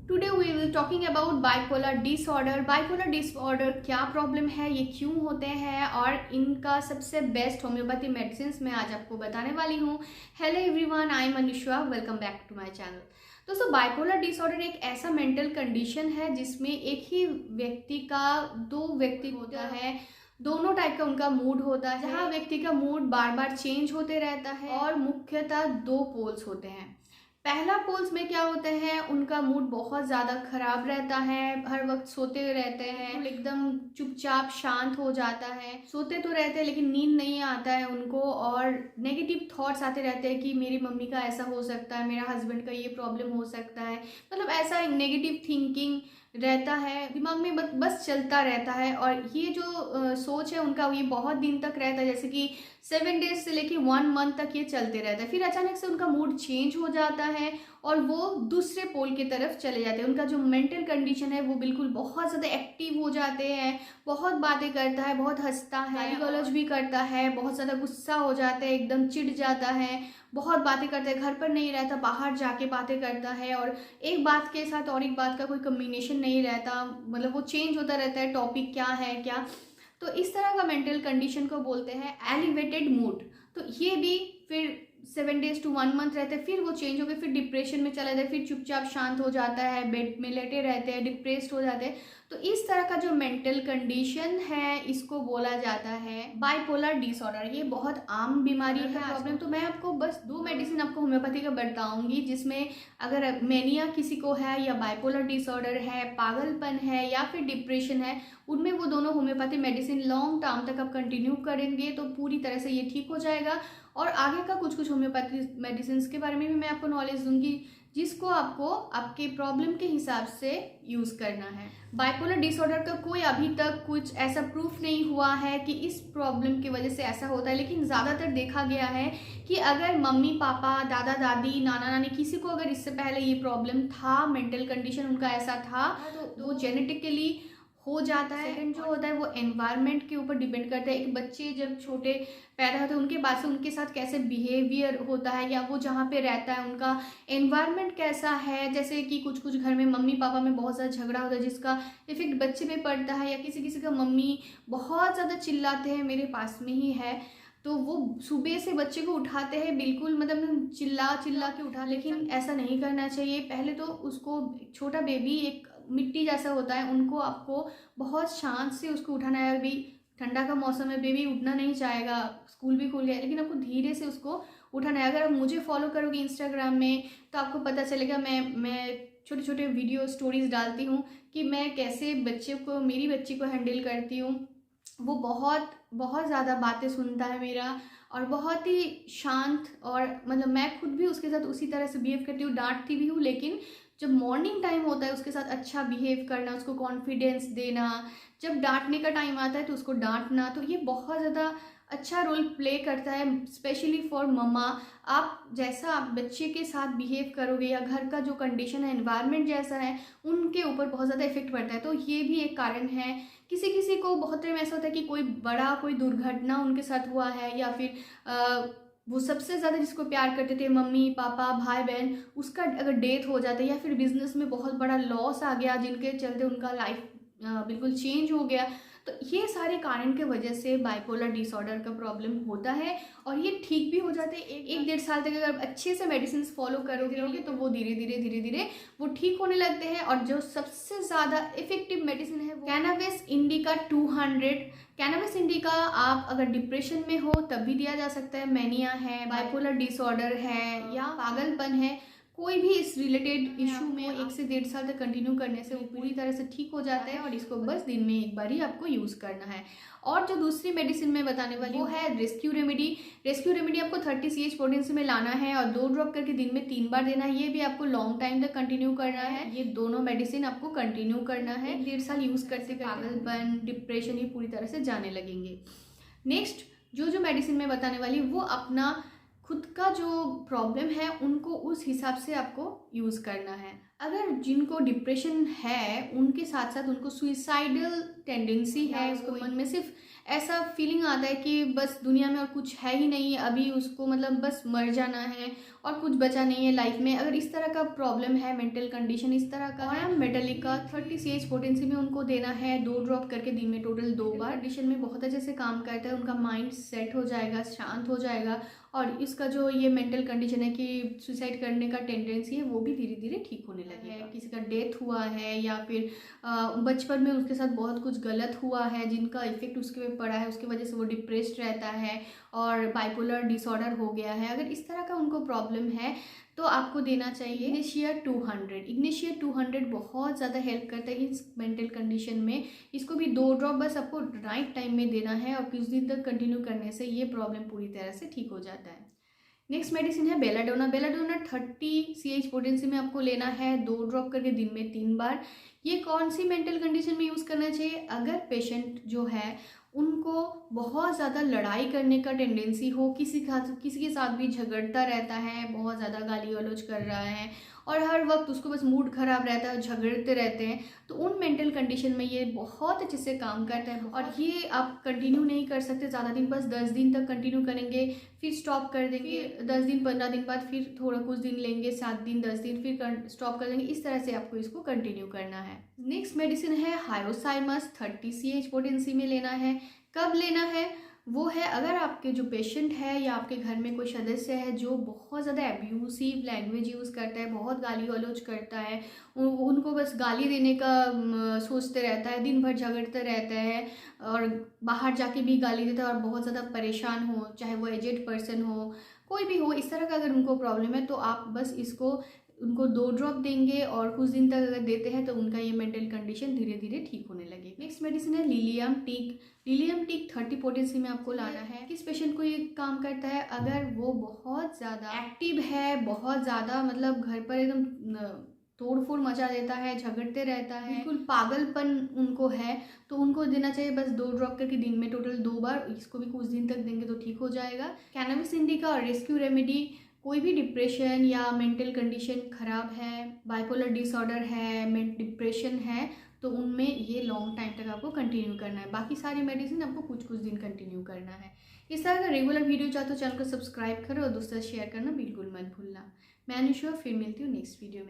Today we will talking about bipolar disorder. Bipolar disorder क्या problem है, ये क्यों होते हैं और इनका सबसे बेस्ट होम्योपैथी मेडिसिन मैं आज आपको बताने वाली हूँ। Hello everyone, I am Anushka, welcome back to my channel. दोस्तों, बाइपोलर डिसऑर्डर एक ऐसा मेंटल कंडीशन है जिसमें एक ही व्यक्ति का दो व्यक्ति होता है, दोनों टाइप का उनका मूड होता है, जहाँ व्यक्ति का मूड बार बार चेंज होते रहता है और मुख्यतः दो पोल्स होते हैं। पहला पोल्स में क्या होता है, उनका मूड बहुत ज़्यादा खराब रहता है, हर वक्त सोते रहते हैं, एकदम चुपचाप शांत हो जाता है, सोते तो रहते हैं लेकिन नींद नहीं आता है उनको और नेगेटिव थॉट्स आते रहते हैं कि मेरी मम्मी का ऐसा हो सकता है, मेरा हस्बैंड का ये प्रॉब्लम हो सकता है, मतलब ऐसा नेगेटिव थिंकिंग रहता है दिमाग में, बस चलता रहता है। और ये जो सोच है उनका, ये बहुत दिन तक रहता है, जैसे कि 7 डेज से लेके 1 मंथ तक ये चलते रहता है। फिर अचानक से उनका मूड चेंज हो जाता है और वो दूसरे पोल की तरफ चले जाते हैं। उनका जो मेंटल कंडीशन है वो बिल्कुल बहुत ज़्यादा एक्टिव हो जाते हैं, बहुत बातें करता है, बहुत हंसता है, गाली गलौज भी करता है, बहुत ज़्यादा गुस्सा हो जाता है, एकदम चिढ़ जाता है, बहुत बातें करता है, घर पर नहीं रहता, बाहर जाके बातें करता है और एक बात के साथ और एक बात का कोई कम्बिनेशन नहीं रहता, मतलब वो चेंज होता रहता है, टॉपिक क्या है क्या। तो इस तरह का मेंटल कंडीशन को बोलते हैं एलिवेटेड मूड। तो ये भी फिर 7 डेज टू 1 मंथ रहते हैं, फिर वो चेंज हो गए, फिर डिप्रेशन में चला जाता है, फिर चुपचाप शांत हो जाता है, बेड में लेटे रहते हैं, डिप्रेस्ड हो जाते हैं। तो इस तरह का जो मेंटल कंडीशन है इसको बोला जाता है बाइपोलर डिसऑर्डर। ये बहुत आम बीमारी है, प्रॉब्लम। तो मैं आपको बस 2 मेडिसिन आपको होम्योपैथी का बताऊंगी, जिसमें अगर मेनिया किसी को है या बाइपोलर डिसऑर्डर है, पागलपन है या फिर डिप्रेशन है, उनमें वो दोनों होम्योपैथी मेडिसिन लॉन्ग टर्म तक आप कंटिन्यू करेंगे तो पूरी तरह से ये ठीक हो जाएगा। और आगे का कुछ होम्योपैथी मेडिसिन के बारे में भी मैं आपको नॉलेज दूंगी, जिसको आपको आपके प्रॉब्लम के हिसाब से यूज़ करना है। बाइपोलर डिसऑर्डर का कोई अभी तक कुछ ऐसा प्रूफ नहीं हुआ है कि इस प्रॉब्लम की वजह से ऐसा होता है, लेकिन ज़्यादातर देखा गया है कि अगर मम्मी पापा, दादा दादी, नाना नानी, किसी को अगर इससे पहले ये प्रॉब्लम था, मेंटल कंडीशन उनका ऐसा था, तो वो जेनेटिकली हो जाता है। सेकंड जो होता है वो एनवायरनमेंट के ऊपर डिपेंड करता है। एक बच्चे जब छोटे पैदा होते हैं उनके बाद से उनके साथ कैसे बिहेवियर होता है या वो जहाँ पे रहता है उनका एनवायरनमेंट कैसा है। जैसे कि कुछ घर में मम्मी पापा में बहुत ज़्यादा झगड़ा होता है जिसका इफेक्ट बच्चे पे पड़ता है, या किसी का मम्मी बहुत ज़्यादा चिल्लाते हैं, मेरे पास में ही है, तो वो सुबह से बच्चे को उठाते हैं, बिल्कुल मतलब चिल्ला चिल्ला के उठा, लेकिन ऐसा नहीं करना चाहिए। पहले तो उसको, छोटा बेबी एक मिट्टी जैसा होता है, उनको आपको बहुत शांत से उसको उठाना है। अभी ठंडा का मौसम है, बेबी उठना नहीं चाहेगा, स्कूल भी खुल गया, लेकिन आपको धीरे से उसको उठाना है। अगर आप मुझे फॉलो करोगे इंस्टाग्राम में तो आपको पता चलेगा, मैं छोटे छोटे वीडियो स्टोरीज डालती हूँ कि मैं कैसे बच्चे को, मेरी बच्ची को हैंडल करती हूँ। वो बहुत बहुत ज़्यादा बातें सुनता है मेरा और बहुत ही शांत, और मतलब मैं खुद भी उसके साथ उसी तरह से बिहेव करती हूँ, डांटती भी हूँ, लेकिन जब मॉर्निंग टाइम होता है उसके साथ अच्छा बिहेव करना, उसको कॉन्फिडेंस देना, जब डांटने का टाइम आता है तो उसको डांटना, तो ये बहुत ज़्यादा अच्छा रोल प्ले करता है, स्पेशली फॉर मम्मा। आप जैसा आप बच्चे के साथ बिहेव करोगे या घर का जो कंडीशन है, एनवायरनमेंट जैसा है, उनके ऊपर बहुत ज़्यादा इफेक्ट पड़ता है। तो ये भी एक कारण है। किसी किसी को बहुत टाइम ऐसा होता है कि कोई दुर्घटना उनके साथ हुआ है, या फिर वो सबसे ज़्यादा जिसको प्यार करते थे, मम्मी पापा भाई बहन, उसका अगर डेथ हो जाता है, या फिर बिजनेस में बहुत बड़ा लॉस आ गया जिनके चलते उनका लाइफ बिल्कुल चेंज हो गया, तो ये सारे कारण के वजह से बाइपोलर डिसऑर्डर का प्रॉब्लम होता है। और ये ठीक भी हो जाते हैं 1-1.5 साल तक अगर अच्छे से मेडिसिन फॉलो करोगे तो वो धीरे धीरे वो ठीक होने लगते हैं। और जो सबसे ज़्यादा इफेक्टिव मेडिसिन है वो कैनाबिस इंडिका 200। कैनाबिस इंडिका आप अगर डिप्रेशन में हो तब भी दिया जा सकता है, मैनिया है, बाइपोलर डिसऑर्डर है या पागलपन है, कोई भी इस रिलेटेड इशू में 1 से 1.5 साल तक कंटिन्यू करने से वो पूरी तरह से ठीक हो जाता है। और इसको बस दिन में एक बार ही आपको यूज़ करना है। और जो दूसरी मेडिसिन मैं बताने वाली हूँ वो है रेस्क्यू रेमेडी। रेस्क्यू रेमेडी आपको 30 CH पोटेंसी में लाना है और 2 ड्रॉप करके दिन में 3 बार देना है। ये भी आपको लॉन्ग टाइम तक कंटिन्यू करना है। ये दोनों मेडिसिन आपको कंटिन्यू करना है, 1.5 साल यूज़ करते पागलपन, डिप्रेशन ये पूरी तरह से जाने लगेंगे। नेक्स्ट जो मेडिसिन मैं बताने वाली वो अपना खुद का जो प्रॉब्लम है उनको उस हिसाब से आपको यूज़ करना है। अगर जिनको डिप्रेशन है उनके साथ साथ उनको सुइसाइडल टेंडेंसी है, उसको मन में सिर्फ ऐसा फीलिंग आता है कि बस दुनिया में और कुछ है ही नहीं, अभी उसको मतलब बस मर जाना है और कुछ बचा नहीं है लाइफ में, अगर इस तरह का प्रॉब्लम है, मेंटल कंडीशन इस तरह का है, मेटालिका 30 CH पोटेंसी में उनको देना है 2 ड्रॉप करके दिन में टोटल 2 बार। कंडीशन में बहुत अच्छे से काम करता है, उनका माइंड सेट हो जाएगा, शांत हो जाएगा और इसका जो ये मेंटल कंडीशन है कि सुसाइड करने का टेंडेंसी है वो भी धीरे धीरे ठीक होने लगेगा। किसी का डेथ हुआ है या फिर बचपन में उसके साथ बहुत कुछ गलत हुआ है जिनका इफेक्ट उसके पे पड़ा है, उसकी वजह से वो डिप्रेस्ड रहता है और बाइपोलर डिसऑर्डर हो गया है, अगर इस तरह का उनको प्रॉब्लम है तो आपको देना चाहिए इग्निशिया 200। इग्निशिया 200 बहुत ज़्यादा हेल्प करता है इस मेंटल कंडीशन में। इसको भी 2 ड्रॉप बस आपको राइट टाइम में देना है और कुछ दिन तक कंटिन्यू करने से ये प्रॉब्लम पूरी तरह से ठीक हो जाता है। नेक्स्ट मेडिसिन है बेलाडोना। बेलाडोना 30 CH पोटेंसी में आपको लेना है 2 ड्रॉप करके दिन में 3 बार। ये कौन सी मेंटल कंडीशन में यूज़ करना चाहिए? अगर पेशेंट जो है उनको बहुत ज़्यादा लड़ाई करने का टेंडेंसी हो, किसी के साथ भी झगड़ता रहता है, बहुत ज़्यादा गाली गलौज कर रहा है और हर वक्त उसको बस मूड ख़राब रहता है, झगड़ते रहते हैं, तो उन मेंटल कंडीशन में ये बहुत अच्छे से काम करता है। और ये आप कंटिन्यू नहीं कर सकते ज़्यादा दिन, बस 10 दिन तक कंटिन्यू करेंगे फिर स्टॉप कर देंगे, 10 दिन 15 दिन बाद फिर थोड़ा कुछ दिन लेंगे, 7 दिन 10 दिन फिर स्टॉप कर देंगे। इस तरह से आपको इसको कंटिन्यू करना है। नेक्स्ट मेडिसिन है हायोसाइमस। 30 CH पोटेंसी में लेना है। कब लेना है? वो है अगर आपके जो पेशेंट है या आपके घर में कोई सदस्य है जो बहुत ज़्यादा एब्यूसिव लैंग्वेज यूज़ करता है, बहुत गाली गलौज करता है, उनको बस गाली देने का सोचते रहता है, दिन भर झगड़ते रहता है और बाहर जाके भी गाली देता है और बहुत ज़्यादा परेशान हो, चाहे वो एजेड पर्सन हो, कोई भी हो, इस तरह का अगर उनको प्रॉब्लम है तो आप बस इसको उनको 2 ड्रॉप देंगे और कुछ दिन तक अगर देते हैं तो उनका ये मेंटल कंडीशन धीरे धीरे ठीक होने लगेगी। नेक्स्ट मेडिसिन है lilium tig. Lilium tig 30 potency में आपको लाना है। किस पेशेंट को ये काम करता है? अगर वो बहुत ज़्यादा एक्टिव है, बहुत ज़्यादा मतलब घर पर एकदम तोड़ फोड़ मचा देता है, झगड़ते रहता है, बिल्कुल पागलपन उनको है, तो उनको देना चाहिए बस 2 ड्रॉप करके दिन में टोटल 2 बार। इसको भी कुछ दिन तक देंगे तो ठीक हो जाएगा। कैनबिस इंडिका और रेस्क्यू रेमेडी। कोई भी डिप्रेशन या मेंटल कंडीशन ख़राब है, बाइपोलर डिसऑर्डर है, डिप्रेशन है, तो उनमें ये लॉन्ग टाइम तक आपको कंटिन्यू करना है। बाकी सारी मेडिसिन आपको कुछ कुछ दिन कंटिन्यू करना है। इस तरह का रेगुलर वीडियो चाहते हो चैनल को सब्सक्राइब करो और दोस्तों शेयर करना बिल्कुल मत भूलना। मैं अनुष्का, फिर मिलती हूँ नेक्स्ट वीडियो में।